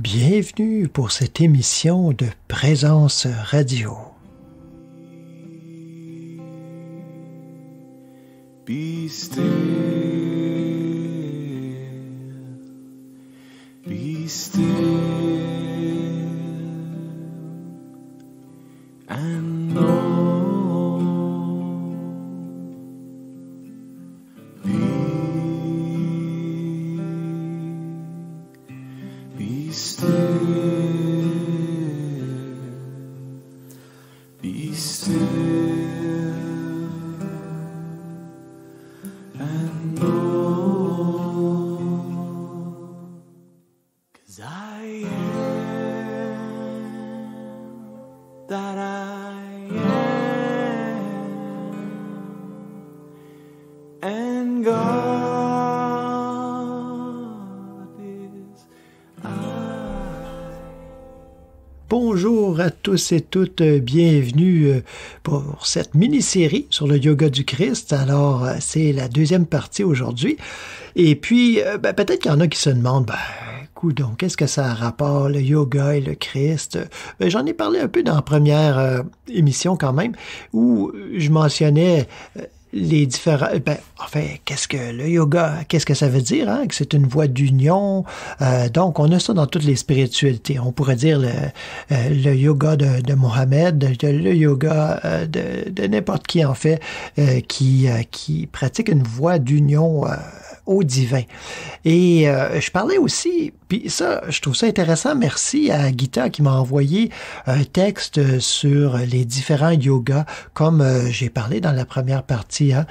Bienvenue pour cette émission de Présence Radio. Be still, be still, and know, be still, be still. And know, 'cause I am that I am, and God is I. Bonjour à tous et toutes, bienvenue pour cette mini-série sur le yoga du Christ. Alors, c'est la deuxième partie aujourd'hui. Et puis, peut-être qu'il y en a qui se demandent, donc, qu'est-ce que ça a rapport, le yoga et le Christ? J'en ai parlé un peu dans la première émission quand même, où je mentionnais les différents... qu'est-ce que le yoga, qu'est-ce que ça veut dire, hein? Que c'est une voie d'union. Donc, on a ça dans toutes les spiritualités. On pourrait dire le yoga de Mohammed, le yoga de n'importe qui, en fait, qui pratique une voie d'union au divin. Et je parlais aussi, puis ça, je trouve ça intéressant, merci à Gita qui m'a envoyé un texte sur les différents yogas, comme j'ai parlé dans la première partie, hein.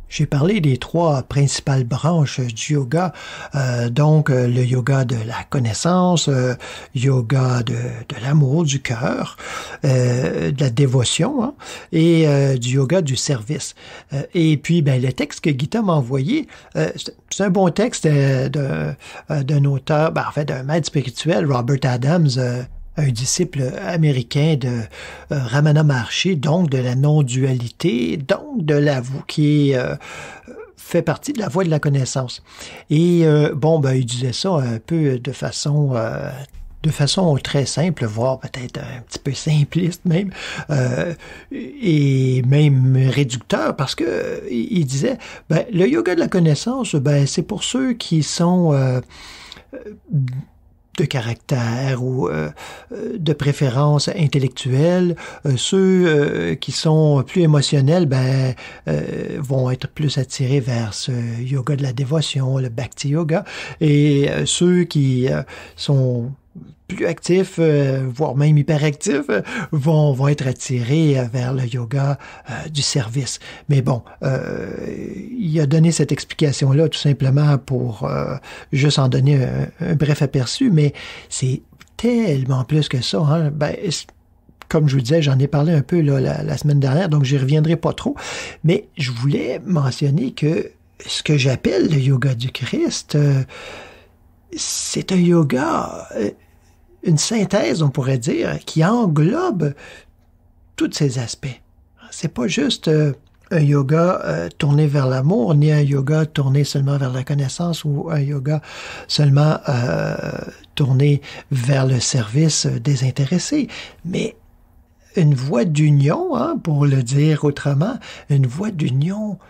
J'ai parlé des trois principales branches du yoga, donc le yoga de la connaissance, yoga de l'amour, du cœur, de la dévotion, hein, et du yoga du service. Et puis, le texte que Gita m'a envoyé, c'est un bon texte d'un auteur, d'un maître spirituel, Robert Adams, un disciple américain de Ramana Maharshi, donc de la non-dualité, donc de l'avou, qui fait partie de la voie de la connaissance. Et il disait ça un peu de façon très simple, voire peut-être un petit peu simpliste même, et même réducteur, parce que il disait, le yoga de la connaissance, c'est pour ceux qui sont de caractère ou de préférence intellectuelle. Ceux qui sont plus émotionnels vont être plus attirés vers ce yoga de la dévotion, le bhakti yoga, et ceux qui sont plus actifs, voire même hyperactifs, vont être attirés vers le yoga du service. Mais bon, il a donné cette explication-là tout simplement pour juste en donner un bref aperçu, mais c'est tellement plus que ça, hein. Comme je vous disais, j'en ai parlé un peu là, la semaine dernière, donc j'y reviendrai pas trop, mais je voulais mentionner que ce que j'appelle le yoga du Christ, c'est un yoga... une synthèse, on pourrait dire, qui englobe tous ces aspects. C'est pas juste un yoga tourné vers l'amour, ni un yoga tourné seulement vers la connaissance ou un yoga seulement tourné vers le service désintéressé, mais une voie d'union, hein, pour le dire autrement, une voie d'union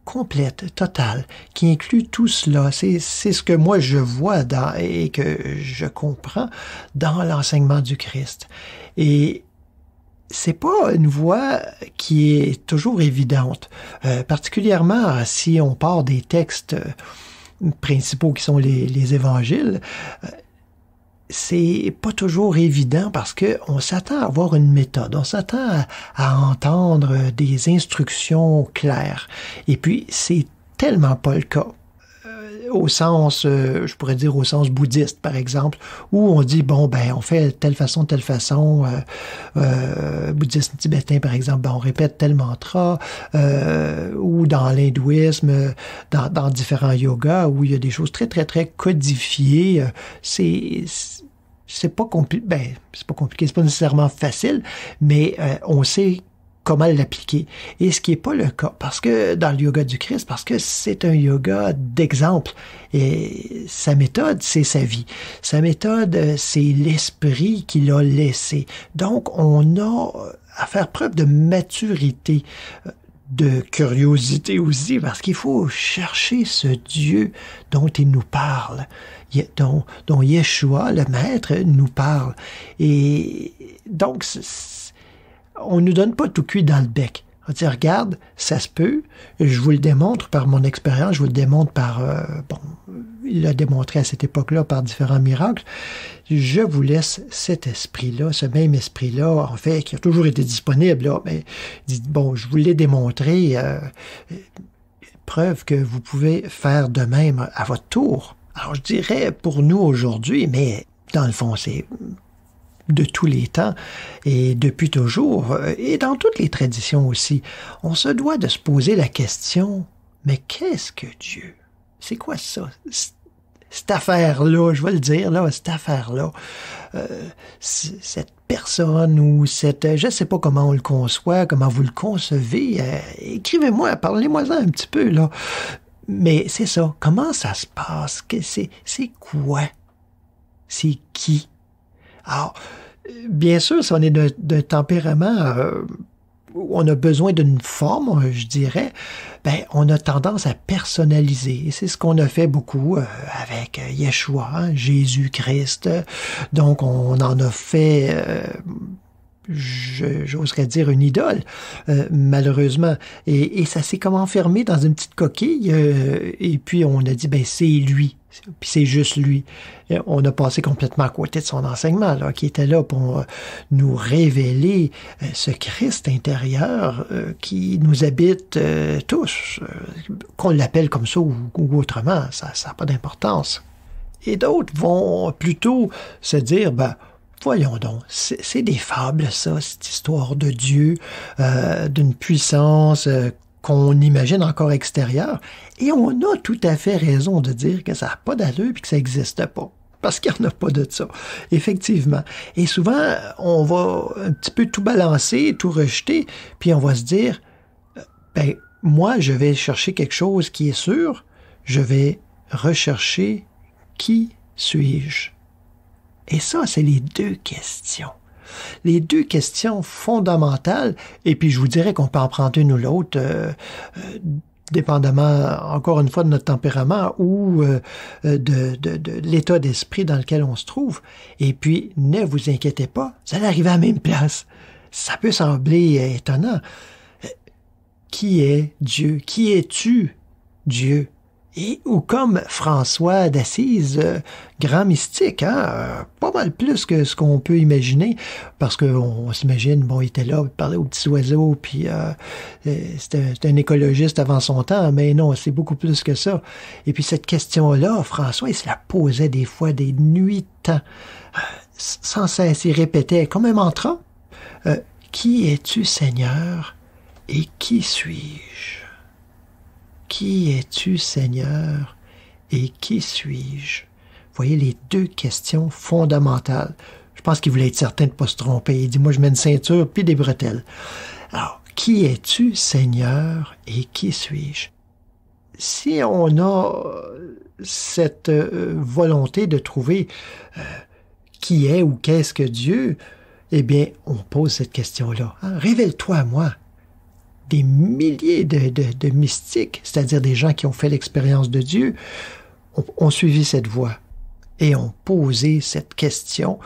complète, totale, qui inclut tout cela. C'est ce que moi je vois et que je comprends dans l'enseignement du Christ. Et c'est pas une voie qui est toujours évidente, particulièrement si on part des textes principaux qui sont les évangiles. C'est pas toujours évident parce que on s'attend à avoir une méthode, on s'attend à entendre des instructions claires. Et puis, c'est tellement pas le cas. Au sens, je pourrais dire au sens bouddhiste, par exemple, où on dit, on fait telle façon, bouddhisme tibétain, par exemple, on répète tel mantra, ou dans l'hindouisme, dans différents yogas, où il y a des choses très, très, très codifiées, c'est pas compliqué, c'est pas compliqué, c'est pas nécessairement facile, mais on sait comment l'appliquer. Et ce qui n'est pas le cas, parce que dans le yoga du Christ, parce que c'est un yoga d'exemple. Et sa méthode, c'est sa vie. Sa méthode, c'est l'esprit qu'il a laissé. Donc, on a à faire preuve de maturité, de curiosité aussi, parce qu'il faut chercher ce Dieu dont il nous parle, dont Yeshua, le Maître, nous parle. Et donc, on ne nous donne pas tout cuit dans le bec. On dit, regarde, ça se peut, je vous le démontre par mon expérience, je vous le démontre par, il l'a démontré à cette époque-là par différents miracles. Je vous laisse cet esprit-là, ce même esprit-là, en fait, qui a toujours été disponible, là, mais dit, bon, je vous l'ai démontré, preuve que vous pouvez faire de même à votre tour. Alors, je dirais pour nous aujourd'hui, mais dans le fond, c'est de tous les temps et depuis toujours, et dans toutes les traditions aussi, on se doit de se poser la question, mais qu'est-ce que Dieu? C'est quoi ça? Cette affaire-là, je vais le dire, là, cette affaire-là, cette personne ou cette... Je ne sais pas comment on le conçoit, comment vous le concevez. Écrivez-moi, parlez-moi-en un petit peu, là. Mais c'est ça. Comment ça se passe? C'est quoi? C'est qui? Alors, bien sûr, si on est d'un tempérament où on a besoin d'une forme, je dirais, ben, on a tendance à personnaliser. Et c'est ce qu'on a fait beaucoup avec Yeshua, hein, Jésus-Christ. Donc, on en a fait... j'oserais dire une idole, malheureusement. Et ça s'est comme enfermé dans une petite coquille, et puis on a dit, ben c'est lui, puis c'est juste lui. Et on a passé complètement à côté de son enseignement, là, qui était là pour nous révéler ce Christ intérieur qui nous habite tous, qu'on l'appelle comme ça ou autrement, ça n'a pas d'importance. Et d'autres vont plutôt se dire, ben, voyons donc, c'est des fables, ça, cette histoire de Dieu, d'une puissance qu'on imagine encore extérieure. Et on a tout à fait raison de dire que ça n'a pas d'allure et que ça n'existe pas. Parce qu'il n'y en a pas de ça, effectivement. Et souvent, on va un petit peu tout balancer, tout rejeter, puis on va se dire, ben, moi, je vais chercher quelque chose qui est sûr, je vais rechercher qui suis-je? Et ça, c'est les deux questions. Les deux questions fondamentales, et puis je vous dirais qu'on peut en prendre une ou l'autre, dépendamment, encore une fois, de notre tempérament ou de l'état d'esprit dans lequel on se trouve. Et puis, ne vous inquiétez pas, vous allez arriver à la même place. Ça peut sembler étonnant. Qui est Dieu? Qui es-tu, Dieu? Et, ou comme François d'Assise, grand mystique, hein, pas mal plus que ce qu'on peut imaginer, parce qu'on s'imagine, bon, il était là, il parlait aux petits oiseaux, puis c'était un écologiste avant son temps, mais non, c'est beaucoup plus que ça. Et puis cette question-là, François, il se la posait des fois des nuits de temps, sans cesse, il répétait, comme un mantra, qui es-tu, Seigneur, et qui suis-je? Qui es-tu, Seigneur, et qui suis-je? Vous voyez les deux questions fondamentales. Je pense qu'il voulait être certain de ne pas se tromper. Il dit, moi, je mets une ceinture puis des bretelles. Alors, qui es-tu, Seigneur, et qui suis-je? Si on a cette volonté de trouver qui est ou qu'est-ce que Dieu, eh bien, on pose cette question-là. Hein? Révèle-toi à moi. Des milliers de mystiques, c'est-à-dire des gens qui ont fait l'expérience de Dieu, ont suivi cette voie et ont posé cette question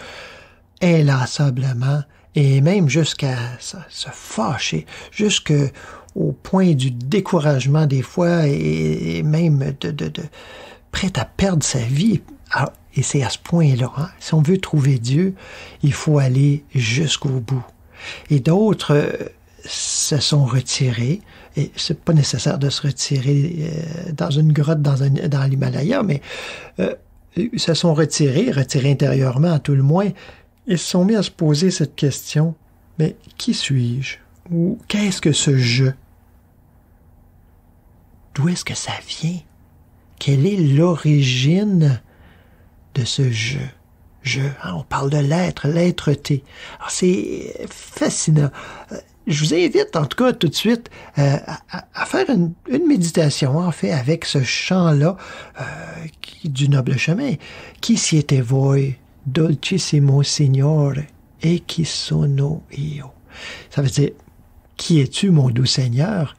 inlassablement et même jusqu'à se fâcher, jusqu'au point du découragement des fois et même de prêt à perdre sa vie. Alors, et c'est à ce point-là, hein, si on veut trouver Dieu, il faut aller jusqu'au bout. Et d'autres se sont retirés, et c'est pas nécessaire de se retirer dans une grotte dans l'Himalaya, mais se sont retirés intérieurement à tout le moins, et se sont mis à se poser cette question, mais qui suis-je? Ou qu'est-ce que ce je? D'où est-ce que ça vient? Quelle est l'origine de ce je? Je, hein, on parle de l'être-té. Alors c'est fascinant. je vous invite, en tout cas, tout de suite, à faire une méditation, en fait, avec ce chant-là du noble chemin. Qui siete voi, dolcissimo Signore, e chi sono io? Ça veut dire, qui es-tu, mon doux Seigneur,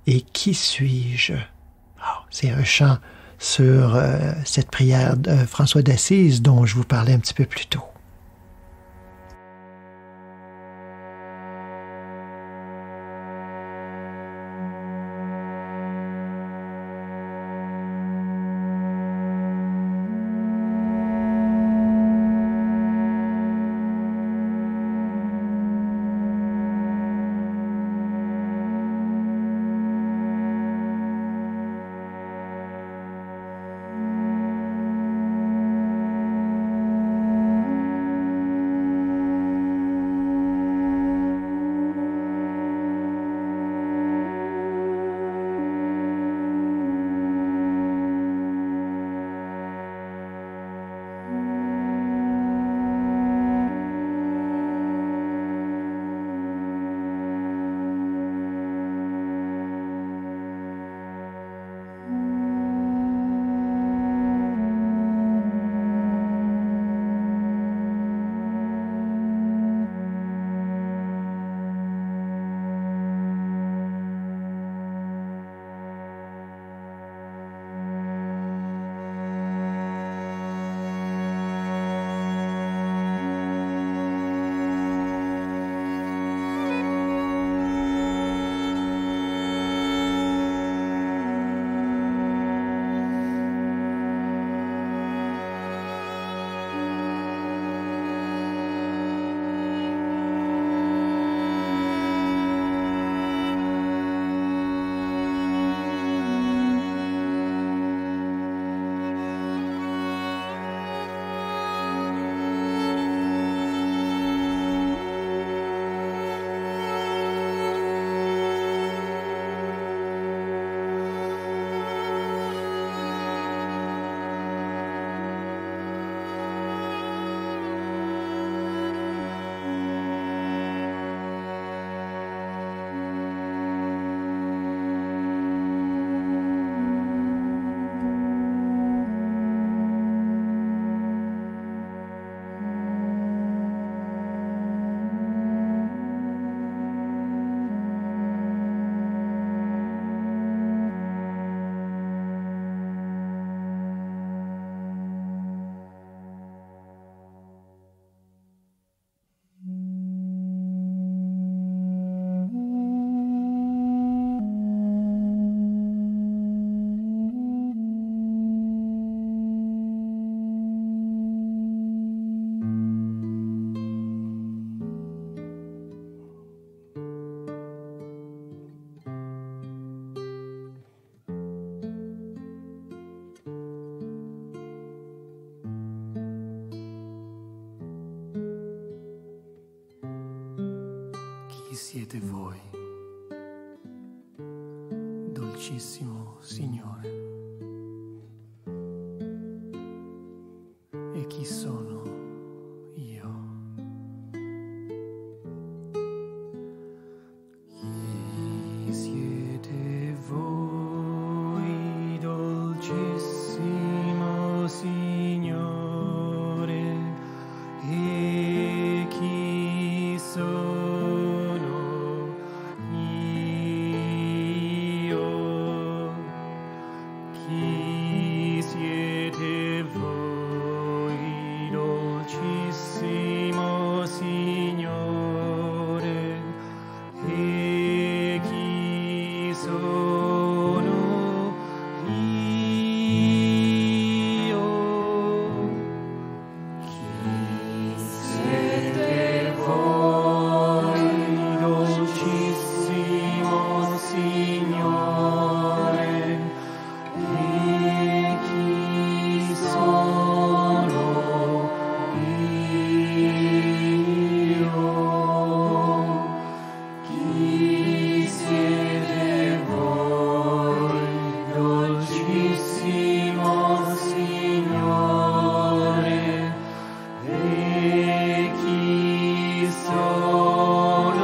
et qui suis-je? Oh, c'est un chant sur cette prière de François d'Assise dont je vous parlais un petit peu plus tôt. Chi siete voi, dolcissimo Signore? E chi sono io? Chi siete voi, dolcissimo Signore? E chi sono io? Chi siete voi, dolcissimo Signore? E chi sono io? Chi siete voi, dolcissimo Signore? E chi sono io? Chi siete voi, dolcissimo Signore? E chi sono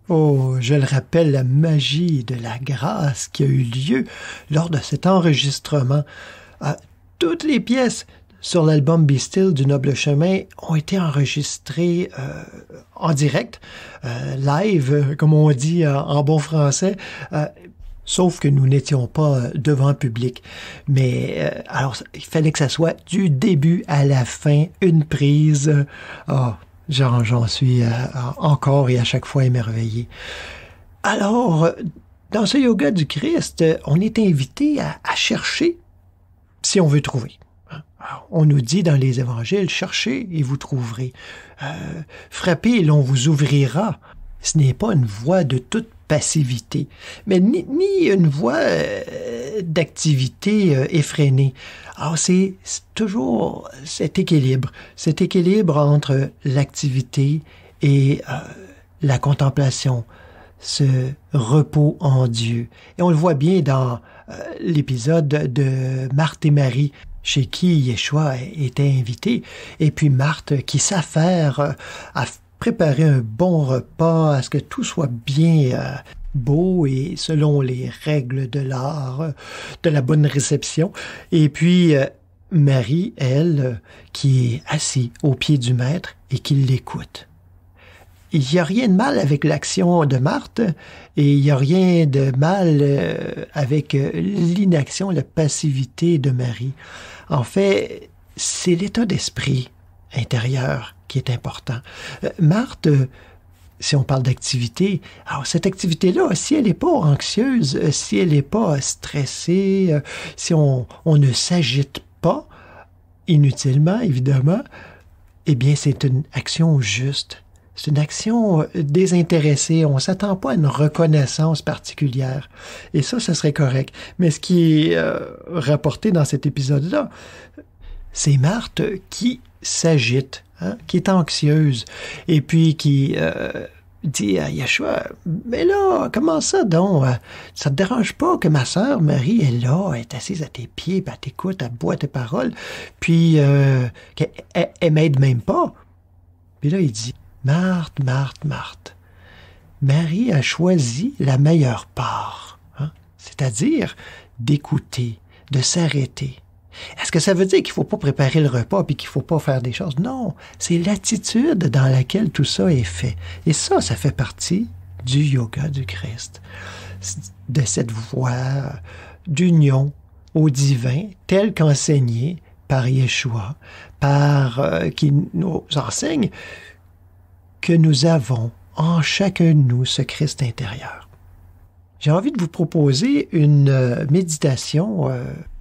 Oh, je le rappelle, la magie de la grâce qui a eu lieu lors de cet enregistrement. Toutes les pièces sur l'album Be Still du Noble Chemin ont été enregistrées en direct, live, comme on dit en bon français, sauf que nous n'étions pas devant le public. Mais alors, il fallait que ça soit du début à la fin, une prise. J'en suis encore et à chaque fois émerveillé. Alors, dans ce yoga du Christ, on est invité à chercher si on veut trouver. Alors, on nous dit dans les évangiles, cherchez et vous trouverez. Frappez et l'on vous ouvrira. Ce n'est pas une voie de toute passivité, mais ni une voie d'activité effrénée. Alors, c'est toujours cet équilibre entre l'activité et la contemplation, ce repos en Dieu. Et on le voit bien dans l'épisode de Marthe et Marie, chez qui Yeshua était invité, et puis Marthe qui s'affaire à préparer un bon repas, à ce que tout soit bien beau et selon les règles de l'art, de la bonne réception. Et puis Marie, elle, qui est assise au pied du maître et qui l'écoute. Il n'y a rien de mal avec l'action de Marthe et il n'y a rien de mal avec l'inaction, la passivité de Marie. En fait, c'est l'état d'esprit intérieur qui est important. Marthe, si on parle d'activité, alors cette activité-là, si elle n'est pas anxieuse, si elle n'est pas stressée, si on ne s'agite pas inutilement, évidemment, eh bien, c'est une action juste. C'est une action désintéressée. On ne s'attend pas à une reconnaissance particulière. Et ça serait correct. Mais ce qui est rapporté dans cet épisode-là, c'est Marthe qui s'agite, qui est anxieuse, et puis qui dit à Yeshua, « Mais là, comment ça donc? Ça te dérange pas que ma sœur Marie est là, elle est assise à tes pieds, puis elle t'écoute, elle boit tes paroles, puis qu'elle m'aide même pas? » Puis là, il dit, « Marthe, Marthe, Marthe, Marie a choisi la meilleure part, c'est-à-dire d'écouter, de s'arrêter. » Est-ce que ça veut dire qu'il ne faut pas préparer le repas puis qu'il ne faut pas faire des choses? Non, c'est l'attitude dans laquelle tout ça est fait. Et ça fait partie du yoga du Christ, de cette voie d'union au divin, telle qu'enseignée par Yeshua, qui nous enseigne que nous avons en chacun de nous ce Christ intérieur. J'ai envie de vous proposer une méditation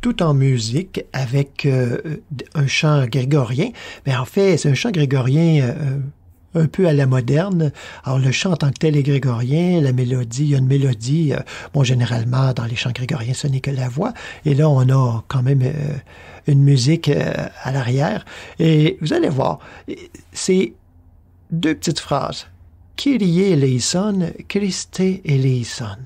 tout en musique avec un chant grégorien. Mais en fait, c'est un chant grégorien un peu à la moderne. Alors, le chant en tant que tel est grégorien, la mélodie, il y a une mélodie. Bon, généralement, dans les chants grégoriens, ce n'est que la voix. Et là, on a quand même une musique à l'arrière. Et vous allez voir, c'est deux petites phrases. Kyrie eleison, Christe eleison.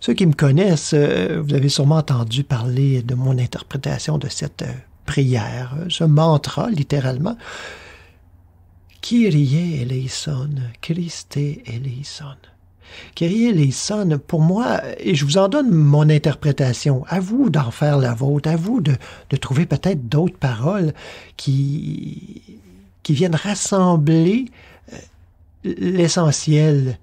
Ceux qui me connaissent, vous avez sûrement entendu parler de mon interprétation de cette prière, ce mantra, littéralement. Kyrie eleison, Christe eleison. Kyrie eleison, pour moi, et je vous en donne mon interprétation, à vous d'en faire la vôtre, à vous de trouver peut-être d'autres paroles qui viennent rassembler l'essentiel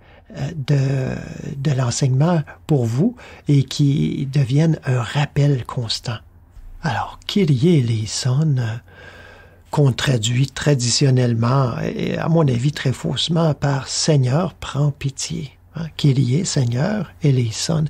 de l'enseignement pour vous et qui deviennent un rappel constant. Alors, Kyrie eleison, qu'on traduit traditionnellement, et à mon avis très faussement, par « Seigneur, prends pitié ». Kyrie, Seigneur, eleison.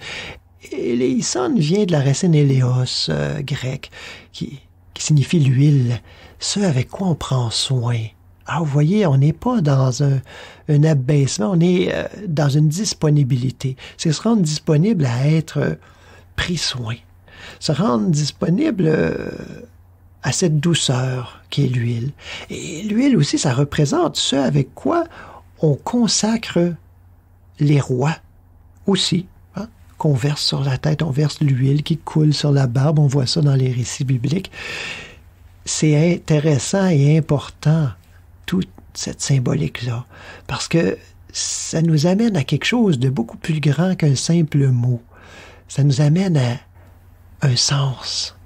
Eleison vient de la racine éléos grecque, qui signifie l'huile, ce avec quoi on prend soin. Ah, vous voyez, on n'est pas dans un abaissement, on est dans une disponibilité. C'est se rendre disponible à être pris soin. Se rendre disponible à cette douceur qui est l'huile. Et l'huile aussi, ça représente ce avec quoi on consacre les rois aussi. Qu'on verse sur la tête, on verse l'huile qui coule sur la barbe, on voit ça dans les récits bibliques. C'est intéressant et important toute cette symbolique-là, parce que ça nous amène à quelque chose de beaucoup plus grand qu'un simple mot. Ça nous amène à un sens.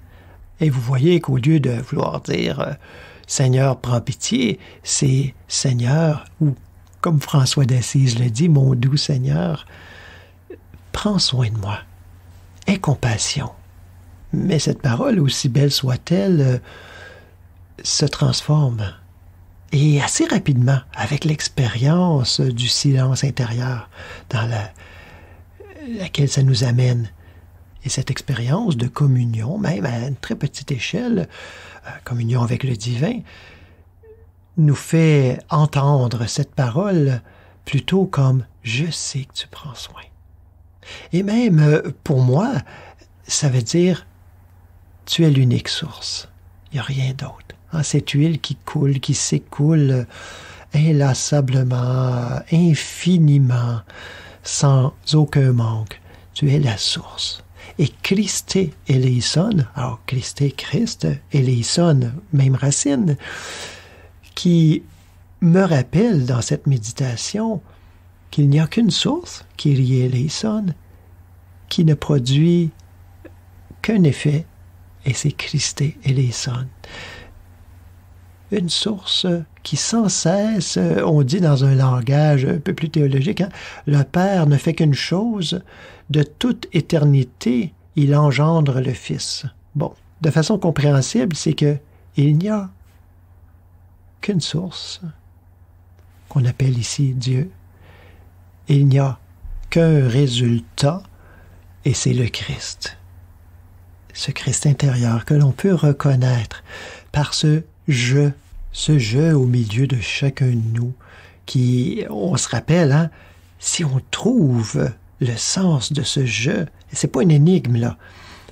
Et vous voyez qu'au lieu de vouloir dire Seigneur, prends pitié, c'est Seigneur, ou comme François d'Assise le dit, mon doux Seigneur, prends soin de moi. Aie compassion. Mais cette parole, aussi belle soit-elle, se transforme. Et assez rapidement, avec l'expérience du silence intérieur dans laquelle ça nous amène. Et cette expérience de communion, même à une très petite échelle, communion avec le divin, nous fait entendre cette parole plutôt comme « je sais que tu prends soin ». Et même, pour moi, ça veut dire « tu es l'unique source, il n'y a rien d'autre ». Cette huile qui coule, qui s'écoule inlassablement, infiniment, sans aucun manque. Tu es la source. Et Christe eleison, alors Christe, Christ, eleison, même racine, qui me rappelle dans cette méditation qu'il n'y a qu'une source, Kyrie eleison, qui ne produit qu'un effet, et c'est Christe eleison. Une source qui sans cesse, on dit dans un langage un peu plus théologique, le Père ne fait qu'une chose, de toute éternité, il engendre le Fils. Bon, de façon compréhensible, c'est que il n'y a qu'une source, qu'on appelle ici Dieu. Il n'y a qu'un résultat, et c'est le Christ. Ce Christ intérieur que l'on peut reconnaître par ce je au milieu de chacun de nous, qui, on se rappelle, si on trouve le sens de ce je, c'est pas une énigme là,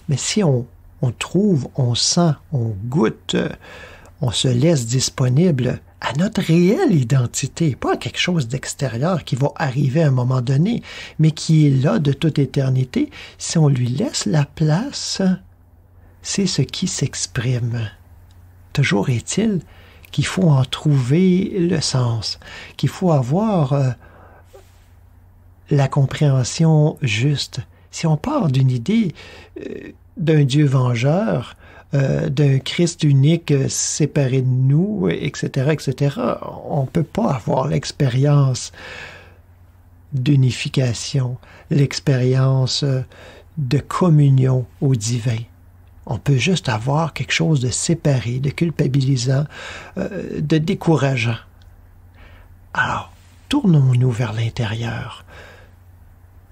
mais si on trouve, on sent, on goûte, on se laisse disponible à notre réelle identité, pas à quelque chose d'extérieur qui va arriver à un moment donné, mais qui est là de toute éternité, si on lui laisse la place, c'est ce qui s'exprime. Toujours est-il qu'il faut en trouver le sens, qu'il faut avoir la compréhension juste. Si on part d'une idée d'un Dieu vengeur, d'un Christ unique séparé de nous, etc., on ne peut pas avoir l'expérience d'unification, l'expérience de communion au divin. On peut juste avoir quelque chose de séparé, de culpabilisant, de décourageant. Alors, tournons-nous vers l'intérieur.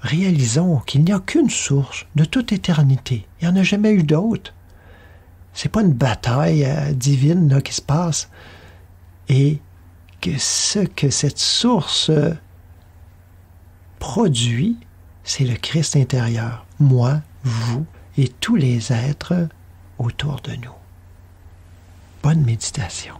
Réalisons qu'il n'y a qu'une source de toute éternité. Il n'y en a jamais eu d'autre. C'est pas une bataille divine là, qui se passe. Et que ce que cette source produit, c'est le Christ intérieur. Moi, vous, et tous les êtres autour de nous. Bonne méditation.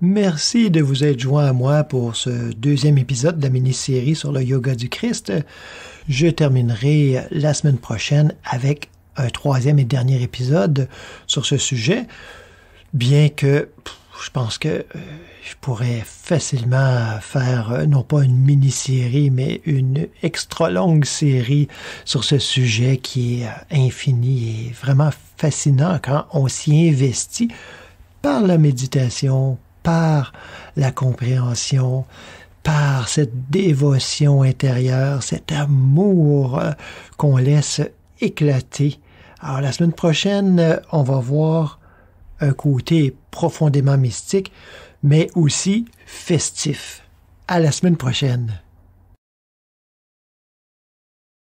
Merci de vous être joint à moi pour ce deuxième épisode de la mini-série sur le yoga du Christ. Je terminerai la semaine prochaine avec un troisième et dernier épisode sur ce sujet, bien que je pense que je pourrais facilement faire non pas une mini-série, mais une extra longue série sur ce sujet qui est infini et vraiment fascinant quand on s'y investit par la méditation, par la compréhension, par cette dévotion intérieure, cet amour qu'on laisse éclater. Alors la semaine prochaine, on va voir un côté profondément mystique, mais aussi festif. À la semaine prochaine.